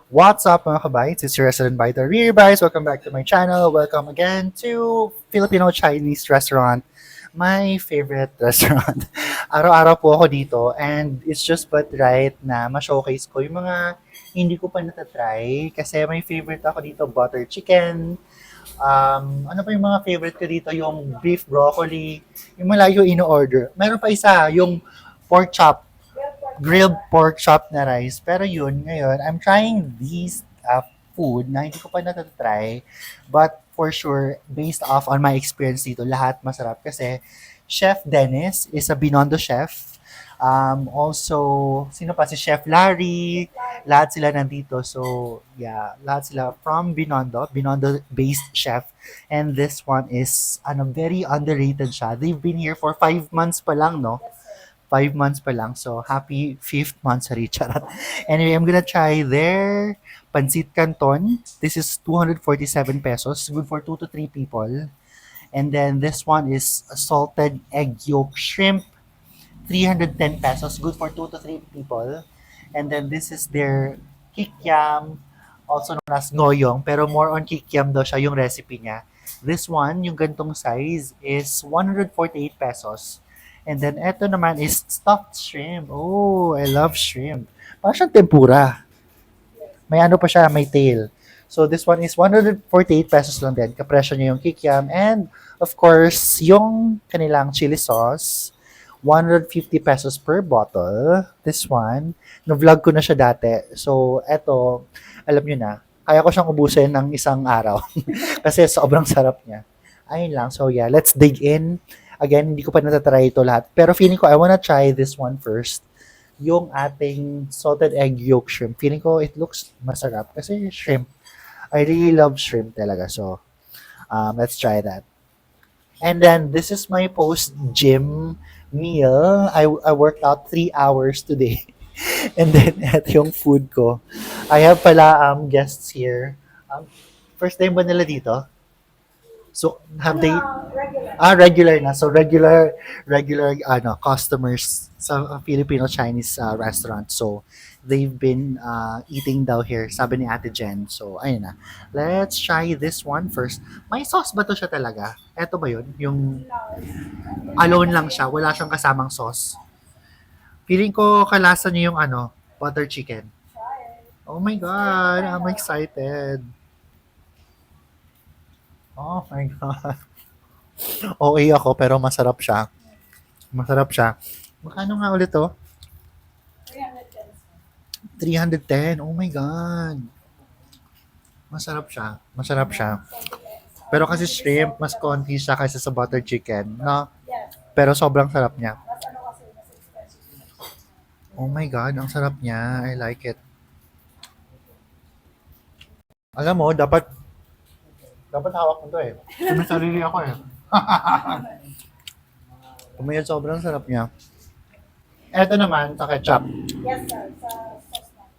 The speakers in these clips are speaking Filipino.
What's up mga kabites? It's your resident biter, Rear Bites. Welcome back to my channel. Welcome again to Filipino Chinese restaurant. My favorite restaurant. Araw-araw po ako dito and it's just but right na ma-showcase ko yung mga hindi ko pa natatry kasi may favorite ako dito, butter chicken. Ano pa yung mga favorite ko dito? Yung beef broccoli, yung malayo in-order. Meron pa isa, yung pork chop, grilled pork chop na rice. Pero yun, ngayon, I'm trying these food na hindi ko pa natatry. But for sure, based off on my experience dito, lahat masarap. Kasi Chef Dennis is a Binondo chef. Also, sino pa? Si Chef Larry. Lahat sila nandito. So, yeah, lahat sila from Binondo. Binondo-based chef. And this one is, very underrated siya. They've been here for 5 months pa lang, no? 5 months pa lang. So, happy 5th month, sorry, charot. Anyway, I'm gonna try their pancit canton. This is 247 pesos. Good for 2 to 3 people. And then this one is a salted egg yolk shrimp. 310 pesos. Good for 2 to 3 people. And then this is their kikiam, also known as ngoyong. Pero more on kikiam daw siya yung recipe niya. This one, yung gantong size, is 148 pesos. And then, eto naman is stuffed shrimp. Oh, I love shrimp. Parang siyang tempura. May ano pa siya, may tail. So, this one is 148 pesos lang din. Kapresyo niya yung kikiam. And, of course, yung kanilang chili sauce, 150 pesos per bottle. This one, no-vlog ko na siya dati. So, eto, alam nyo na, kaya ko siyang ubusin ng isang araw. Kasi sobrang sarap niya. Ayun lang. So, yeah, let's dig in. Again, hindi ko pa natatry ito lahat. Pero feeling ko, I wanna try this one first. Yung ating salted egg yolk shrimp. Feeling ko, it looks masarap. Kasi shrimp. I really love shrimp talaga. So, let's try that. And then, this is my post-gym meal. I worked out 3 hours today. And then, eto yung food ko. I have pala guests here. First time ba nila dito? So, have they regular na. So regular customers sa Filipino Chinese restaurant. So they've been eating daw here, sabi ni Ate Jen. So ayun na. Let's try this one first. May sauce ba to siya talaga? Eto ba yun? Yung alone lang siya, wala siyang kasamang sauce. Feeling ko kalasa niya yung butter chicken. Oh my god, I'm excited. Oh my god. Okay ako pero masarap siya. Masarap siya. Magkano nga ulit to? 310. Oh my God. Masarap siya. Masarap siya. Pero kasi shrimp, mas konti siya kaysa sa butter chicken. No? Pero sobrang sarap niya. Oh my God, ang sarap niya. I like it. Alam mo, dapat hawak mo to eh. May sarili ako eh. Kumayad, sobrang sarap niya. Eto naman, sa ketchup. Yes, sir. Sa sauce na.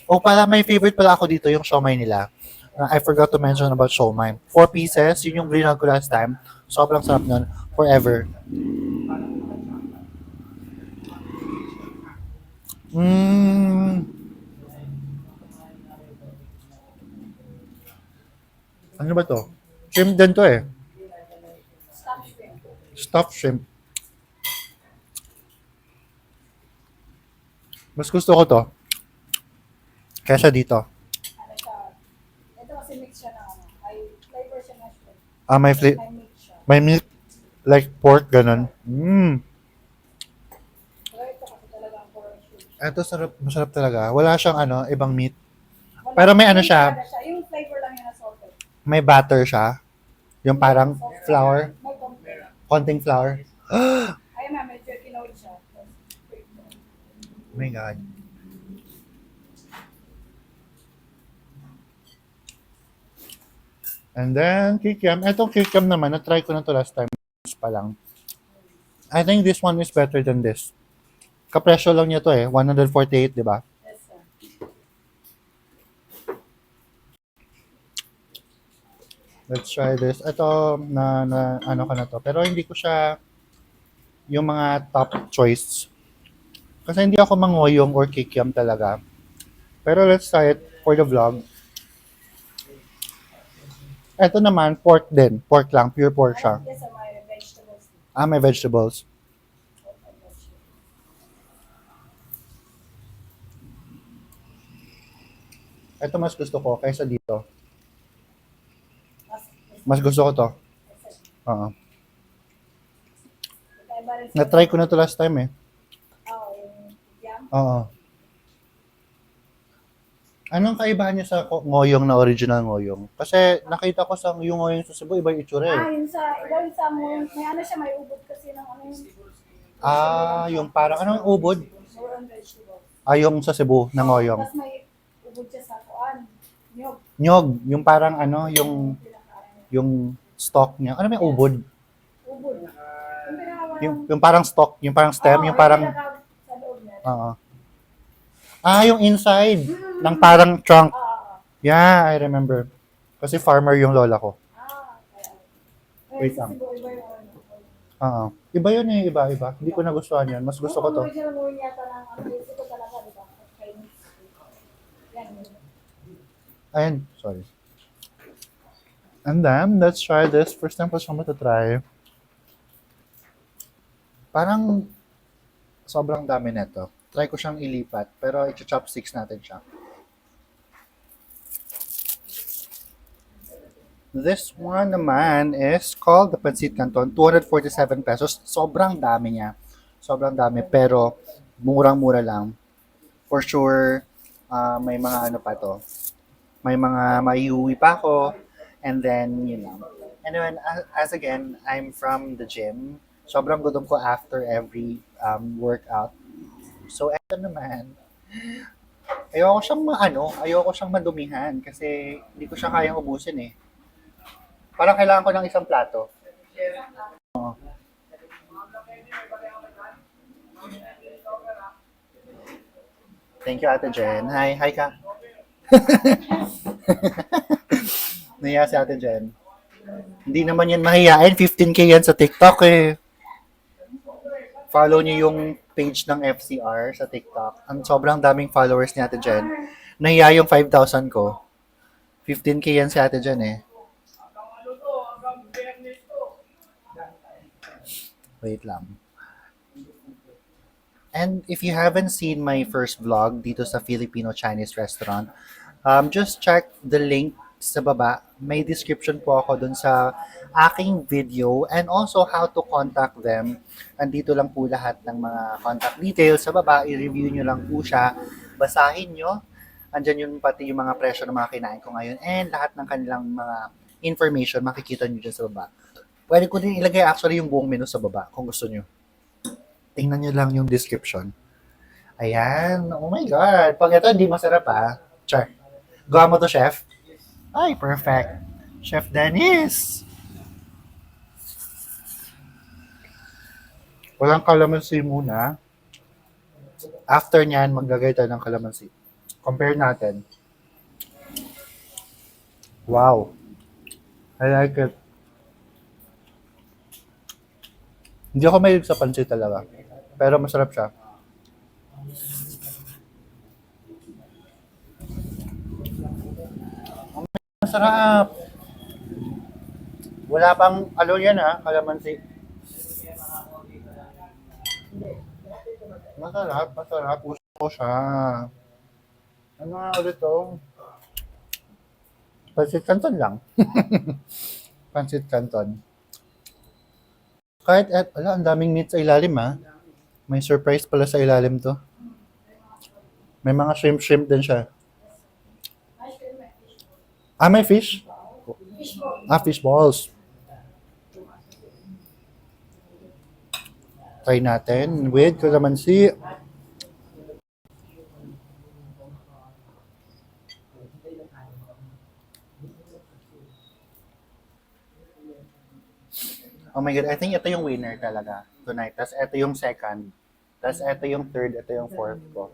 Oh, pala may favorite pala ako dito, yung siomai nila. I forgot to mention about siomai. 4 pieces, yun yung grinal ko last time. Sobrang sarap nun. Forever. Mmm. Ano ba to? Shrimp din to eh. Stuffed shrimp. Stuffed shrimp. Mas gusto ko to. Kesa dito. Ano siya? Ito kasi mix siya ng may flavor siya ng shrimp. May mix siya. May meat like pork, ganun. Mmm. Pero ito kasi talagang pork shrimp. Ito masarap talaga. Wala siyang ibang meat. Wala- Pero may siya, Yung flavor lang yung salted. may butter siya. Yung parang flour, May konti. konting flour. Ayun na, medyo kinood siya. Oh my God. And then, kikiam. Etong kikiam naman, na-try ko na to last time pa lang. I think this one is better than this. Kapresyo lang niya to eh. 148, di ba? Yes, sir. Let's try this. Ito, ano ka na to. Pero hindi ko siya yung mga top choice. Kasi hindi ako mangoyong or kikiam talaga. Pero let's try it. for the vlog. Ito naman, pork din. Pork lang, pure pork siya. Yes, may vegetables. May vegetables. Ito mas gusto ko kaysa dito. Mas gusto ko to. Oo. Na-try ko na to last time eh. yung yam. Oo. Anong kaibahan niya sa ngoyong na original ngoyong? Kasi nakita ko sa yung ngoyong sa Cebu, iba yung itsura eh. Yun sa, iba yun sa mo, may ano siya, may ubod kasi ng ano yun. Yung parang, anong ubod? More on vegetables. Yung sa Cebu na ngoyong. Tapos may ubod siya sa kuan. Nyog. Nyog, yung parang ano, yung stalk niya. Ano may ubod? Ubod. Yung parang stalk, yung parang stem, yung parang, sa loob niya. oo. Yung inside, ng parang trunk. Yeah, I remember. Kasi farmer yung lola ko. Wait Sa lang. Cebu, iba yung ano. Iba yun eh, iba. Hindi ko nagustuhan yun. Mas gusto ko to. Original mo yata ng ano, gusto ko talaga, di ba? Chinese. Yan. Ayun, sorry. And then, let's try this. First time ko siya try. Parang sobrang dami neto. Try ko siyang ilipat, pero i-chopsticks natin siya. This one naman is called the Pancit Canton, 247 pesos. Sobrang dami niya. Sobrang dami, pero murang-mura lang. For sure, may mga ano pa to. May mga maiuwi pa ako. And then, yun lang. And then, as again, I'm from the gym. Sobrang gutom ko after every workout. So, eto naman. Ayoko siyang madumihan kasi hindi ko siya kayang ubusin eh. Parang kailangan ko ng isang plato. Oo. Thank you, Ate Jen. Hi ka. Nahiya si Ate Jen. Hindi naman yan mahihain. 15K yan sa TikTok eh. Follow niyo yung page ng FCR sa TikTok. Ang sobrang daming followers ni Ate Jen. Nahiya yung 5,000 ko. 15K yan si Ate Jen eh. Wait lang. And if you haven't seen my first vlog dito sa Filipino-Chinese restaurant, just check the link sa baba. May description po ako dun sa aking video and also how to contact them. Andito lang po lahat ng mga contact details sa baba. I-review nyo lang po siya. Basahin nyo. Andyan yung pati yung mga presyo ng mga kinain ko ngayon and lahat ng kanilang mga information makikita nyo dyan sa baba. Pwede ko din ilagay actually yung buong menu sa baba kung gusto nyo. Tingnan nyo lang yung description. Ayan. Oh my God. Pag ito hindi masarap Char. Gawa mo to, chef? Ay, perfect. Chef Dennis. Walang kalamansi muna. After nyan, maglagay tayo ng kalamansi. Compare natin. Wow. I like it. Hindi ako mahilig sa pansit talaga. Pero masarap siya. Masarap. Wala pang yan kalamansi. Masarap. Gusto ko siya. Ano nga ulit to? Pansit Canton lang. Pansit Canton. Kahit, ang daming meat sa ilalim May surprise pala sa ilalim to. May mga shrimp din siya. May fish? Fish balls. Try natin with kalamansi. Oh my God, I think ito yung winner talaga tonight. Tapos ito yung second. Tapos ito yung third, ito yung fourth ko.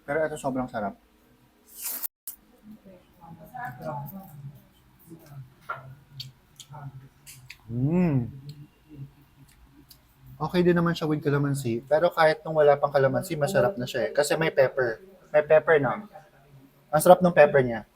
Pero ito sobrang sarap. Okay din naman siya with kalamansi. Pero kahit nung wala pang kalamansi, masarap na siya Kasi may pepper. May pepper, no? Ang sarap ng pepper niya.